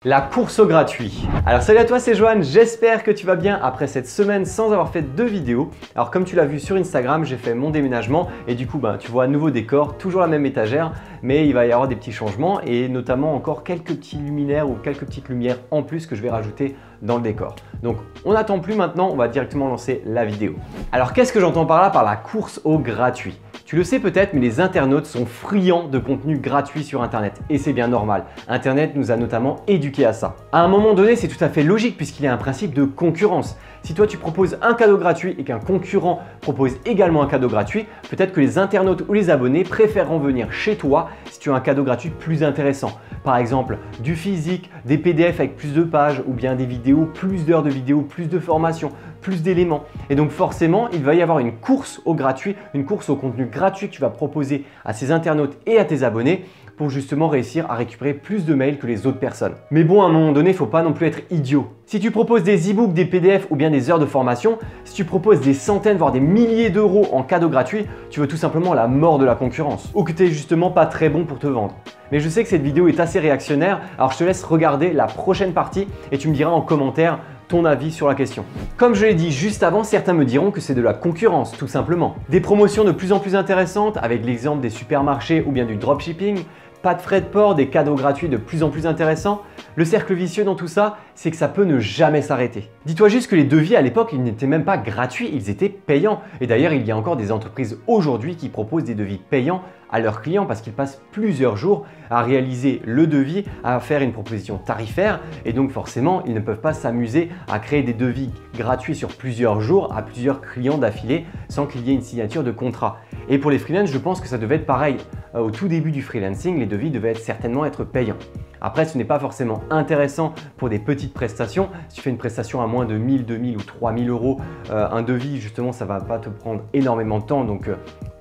La course au gratuit. Alors salut à toi, c'est Johan, j'espère que tu vas bien après cette semaine sans avoir fait de vidéo. Alors comme tu l'as vu sur Instagram, j'ai fait mon déménagement et du coup tu vois un nouveau décor, toujours la même étagère, mais il va y avoir des petits changements et notamment encore quelques petits luminaires ou quelques petites lumières en plus que je vais rajouter dans le décor. Donc on n'attend plus maintenant, on va directement lancer la vidéo. Alors qu'est-ce que j'entends par là par la course au gratuit ? Tu le sais peut-être, mais les internautes sont friands de contenu gratuit sur Internet et c'est bien normal. Internet nous a notamment éduqués à ça. À un moment donné, c'est tout à fait logique puisqu'il y a un principe de concurrence. Si toi tu proposes un cadeau gratuit et qu'un concurrent propose également un cadeau gratuit, peut-être que les internautes ou les abonnés préféreront venir chez toi si tu as un cadeau gratuit plus intéressant. Par exemple, du physique, des PDF avec plus de pages ou bien des vidéos, plus d'heures de vidéos, plus de formations, plus d'éléments. Et donc forcément, il va y avoir une course au gratuit, une course au contenu gratuit que tu vas proposer à ces internautes et à tes abonnés pour justement réussir à récupérer plus de mails que les autres personnes. Mais bon, à un moment donné, il ne faut pas non plus être idiot. Si tu proposes des e-books, des PDF ou bien des heures de formation, si tu proposes des centaines voire des milliers d'euros en cadeau gratuit, tu veux tout simplement la mort de la concurrence ou que tu n'es justement pas très bon pour te vendre. Mais je sais que cette vidéo est assez réactionnaire, alors je te laisse regarder la prochaine partie et tu me diras en commentaire ton avis sur la question. Comme je l'ai dit juste avant, certains me diront que c'est de la concurrence, tout simplement. Des promotions de plus en plus intéressantes avec l'exemple des supermarchés ou bien du dropshipping, pas de frais de port, des cadeaux gratuits de plus en plus intéressants. Le cercle vicieux dans tout ça, c'est que ça peut ne jamais s'arrêter. Dis-toi juste que les devis à l'époque, ils n'étaient même pas gratuits, ils étaient payants. Et d'ailleurs, il y a encore des entreprises aujourd'hui qui proposent des devis payants à leurs clients parce qu'ils passent plusieurs jours à réaliser le devis, à faire une proposition tarifaire et donc forcément, ils ne peuvent pas s'amuser à créer des devis gratuits sur plusieurs jours à plusieurs clients d'affilée sans qu'il y ait une signature de contrat. Et pour les freelances, je pense que ça devait être pareil. Au tout début du freelancing, les devis devaient certainement être payants. Après, ce n'est pas forcément intéressant pour des petites prestations. Si tu fais une prestation à moins de 1000, 2000 ou 3000 euros, un devis, justement, ça ne va pas te prendre énormément de temps. Donc,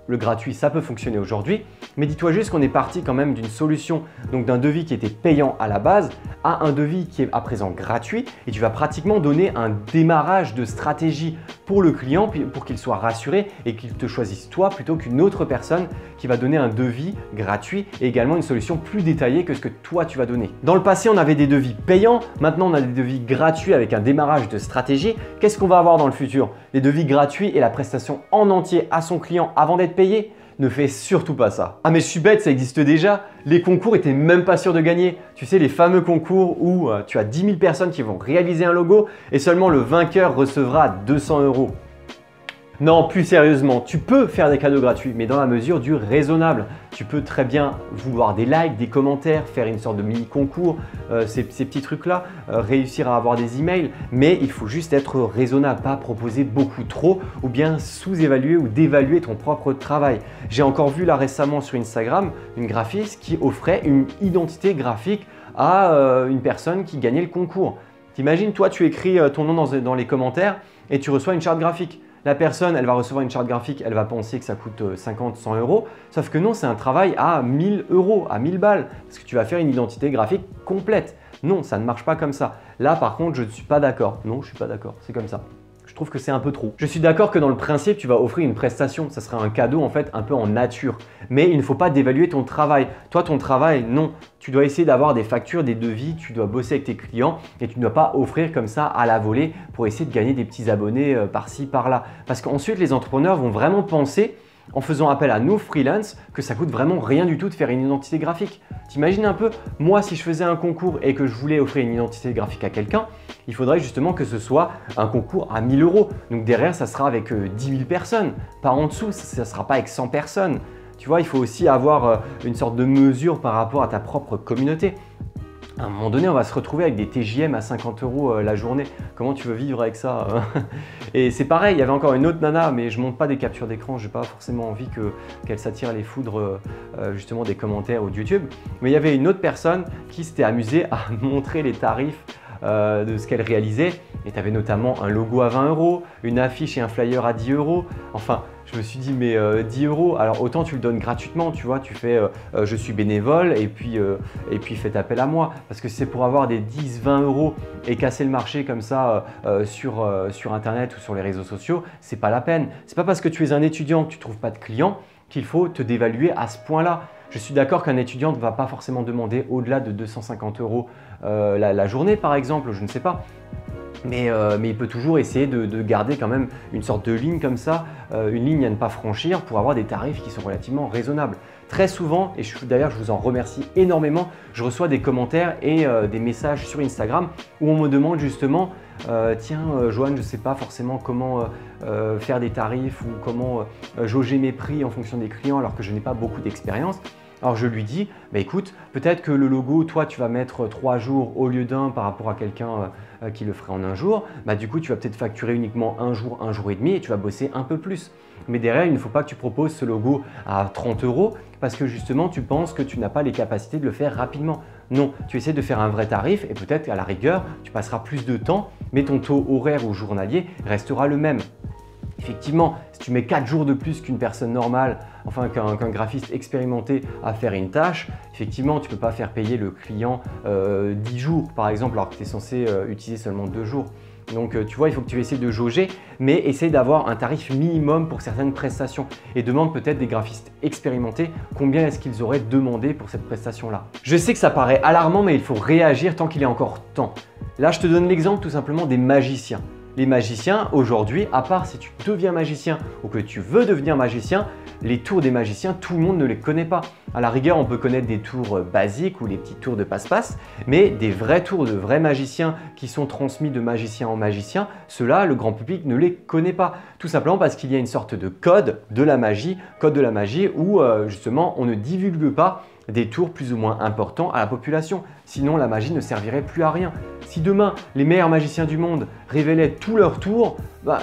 le gratuit, ça peut fonctionner aujourd'hui. Mais dis-toi juste qu'on est parti quand même d'une solution, donc d'un devis qui était payant à la base, à un devis qui est à présent gratuit. Et tu vas pratiquement donner un démarrage de stratégie pour le client pour qu'il soit rassuré et qu'il te choisisse toi plutôt qu'une autre personne qui va donner un devis gratuit et également une solution plus détaillée que ce que toi tu vas donner. Dans le passé, on avait des devis payants. Maintenant, on a des devis gratuits avec un démarrage de stratégie. Qu'est-ce qu'on va avoir dans le futur? Des devis gratuits et la prestation en entier à son client avant d'être payé? Ne fais surtout pas ça. Ah mais je suis bête, ça existe déjà. Les concours étaient même pas sûrs de gagner. Tu sais, les fameux concours où tu as 10 000 personnes qui vont réaliser un logo et seulement le vainqueur recevra 200 euros. Non, plus sérieusement, tu peux faire des cadeaux gratuits, mais dans la mesure du raisonnable. Tu peux très bien vouloir des likes, des commentaires, faire une sorte de mini-concours, ces petits trucs-là, réussir à avoir des emails, mais il faut juste être raisonnable, pas proposer beaucoup trop ou bien sous-évaluer ou dévaluer ton propre travail. J'ai encore vu là récemment sur Instagram une graphiste qui offrait une identité graphique à une personne qui gagnait le concours. T'imagines, toi, tu écris ton nom dans les commentaires et tu reçois une charte graphique. La personne, elle va recevoir une charte graphique, elle va penser que ça coûte 50, 100 euros. Sauf que non, c'est un travail à 1000 euros, à 1000 balles. Parce que tu vas faire une identité graphique complète. Non, ça ne marche pas comme ça. Là, par contre, je ne suis pas d'accord. Non, je ne suis pas d'accord. C'est comme ça. Je trouve que c'est un peu trop. Je suis d'accord que dans le principe, tu vas offrir une prestation. Ça sera un cadeau en fait un peu en nature. Mais il ne faut pas dévaluer ton travail. Toi, ton travail, non. Tu dois essayer d'avoir des factures, des devis. Tu dois bosser avec tes clients et tu ne dois pas offrir comme ça à la volée pour essayer de gagner des petits abonnés par-ci, par-là. Parce qu'ensuite, les entrepreneurs vont vraiment penser en faisant appel à nous freelance que ça coûte vraiment rien du tout de faire une identité graphique. T'imagines un peu, moi si je faisais un concours et que je voulais offrir une identité graphique à quelqu'un, il faudrait justement que ce soit un concours à 1000 euros. Donc derrière, ça sera avec 10 000 personnes, pas en dessous, ça ne sera pas avec 100 personnes. Tu vois, il faut aussi avoir une sorte de mesure par rapport à ta propre communauté. À un moment donné, on va se retrouver avec des TJM à 50 euros la journée. Comment tu veux vivre avec ça? Et c'est pareil, il y avait encore une autre nana, mais je ne montre pas des captures d'écran, je n'ai pas forcément envie qu'elle s'attire les foudres justement des commentaires ou de YouTube. Mais il y avait une autre personne qui s'était amusée à montrer les tarifs de ce qu'elle réalisait. Et tu avais notamment un logo à 20 euros, une affiche et un flyer à 10 euros. Enfin, je me suis dit, mais 10 euros, alors autant tu le donnes gratuitement, tu vois, tu fais je suis bénévole et puis faites appel à moi. Parce que c'est pour avoir des 10, 20 euros et casser le marché comme ça sur Internet ou sur les réseaux sociaux, c'est pas la peine. C'est pas parce que tu es un étudiant que tu ne trouves pas de clients qu'il faut te dévaluer à ce point-là. Je suis d'accord qu'un étudiant ne va pas forcément demander au-delà de 250 € la journée par exemple, je ne sais pas. Mais il peut toujours essayer de garder quand même une sorte de ligne comme ça, une ligne à ne pas franchir pour avoir des tarifs qui sont relativement raisonnables. Très souvent, et d'ailleurs je vous en remercie énormément, je reçois des commentaires et des messages sur Instagram où on me demande justement tiens Johan, je ne sais pas forcément comment faire des tarifs ou comment jauger mes prix en fonction des clients alors que je n'ai pas beaucoup d'expérience. Alors je lui dis, bah écoute, peut-être que le logo, toi tu vas mettre 3 jours au lieu d'un par rapport à quelqu'un qui le ferait en un jour, bah du coup tu vas peut-être facturer uniquement un jour et demi et tu vas bosser un peu plus. Mais derrière, il ne faut pas que tu proposes ce logo à 30 € parce que justement tu penses que tu n'as pas les capacités de le faire rapidement. Non, tu essaies de faire un vrai tarif et peut-être à la rigueur, tu passeras plus de temps, mais ton taux horaire ou journalier restera le même. Effectivement, si tu mets 4 jours de plus qu'une personne normale, enfin qu'un graphiste expérimenté à faire une tâche, effectivement, tu ne peux pas faire payer le client 10 jours par exemple, alors que tu es censé utiliser seulement 2 jours. Donc tu vois, il faut que tu essaies de jauger, mais essaie d'avoir un tarif minimum pour certaines prestations et demande peut-être des graphistes expérimentés combien est-ce qu'ils auraient demandé pour cette prestation-là. Je sais que ça paraît alarmant, mais il faut réagir tant qu'il est encore temps. Là, je te donne l'exemple tout simplement des magiciens. Les magiciens, aujourd'hui, à part si tu deviens magicien ou que tu veux devenir magicien, les tours des magiciens, tout le monde ne les connaît pas. À la rigueur, on peut connaître des tours basiques ou les petits tours de passe-passe, mais des vrais tours de vrais magiciens qui sont transmis de magicien en magicien, ceux-là, le grand public ne les connaît pas. Tout simplement parce qu'il y a une sorte de code de la magie où justement on ne divulgue pas des tours plus ou moins importants à la population. Sinon, la magie ne servirait plus à rien. Si demain, les meilleurs magiciens du monde révélaient tous leurs tours,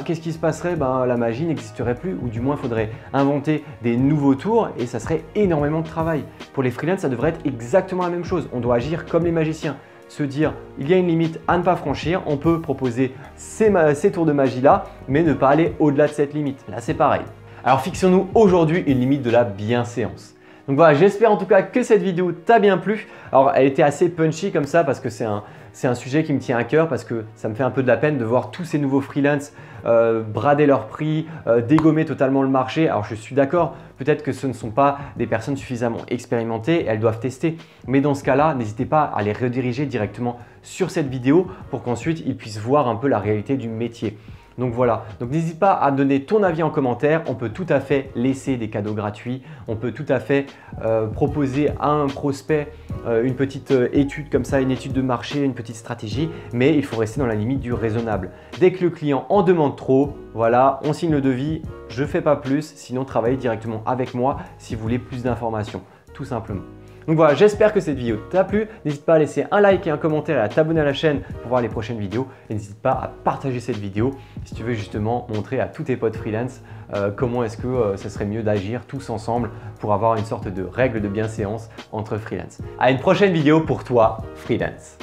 qu'est-ce qui se passerait? La magie n'existerait plus, ou du moins, il faudrait inventer des nouveaux tours et ça serait énormément de travail. Pour les freelances, ça devrait être exactement la même chose. On doit agir comme les magiciens. Se dire, il y a une limite à ne pas franchir, on peut proposer ces tours de magie-là, mais ne pas aller au-delà de cette limite. Là, c'est pareil. Alors, fixons-nous aujourd'hui une limite de la bienséance. Donc voilà, j'espère en tout cas que cette vidéo t'a bien plu. Alors elle était assez punchy comme ça parce que c'est un sujet qui me tient à cœur parce que ça me fait un peu de la peine de voir tous ces nouveaux freelances brader leurs prix, dégommer totalement le marché. Alors je suis d'accord, peut-être que ce ne sont pas des personnes suffisamment expérimentées, elles doivent tester. Mais dans ce cas-là, n'hésitez pas à les rediriger directement sur cette vidéo pour qu'ensuite ils puissent voir un peu la réalité du métier. Donc voilà, donc n'hésite pas à donner ton avis en commentaire, on peut tout à fait laisser des cadeaux gratuits, on peut tout à fait proposer à un prospect une petite étude comme ça, une étude de marché, une petite stratégie, mais il faut rester dans la limite du raisonnable. Dès que le client en demande trop, voilà, on signe le devis, je ne fais pas plus, sinon travaillez directement avec moi si vous voulez plus d'informations, tout simplement. Donc voilà, j'espère que cette vidéo t'a plu. N'hésite pas à laisser un like et un commentaire et à t'abonner à la chaîne pour voir les prochaines vidéos. Et n'hésite pas à partager cette vidéo si tu veux justement montrer à tous tes potes freelance comment est-ce que ce serait mieux d'agir tous ensemble pour avoir une sorte de règle de bienséance entre freelance. À une prochaine vidéo pour toi, freelance.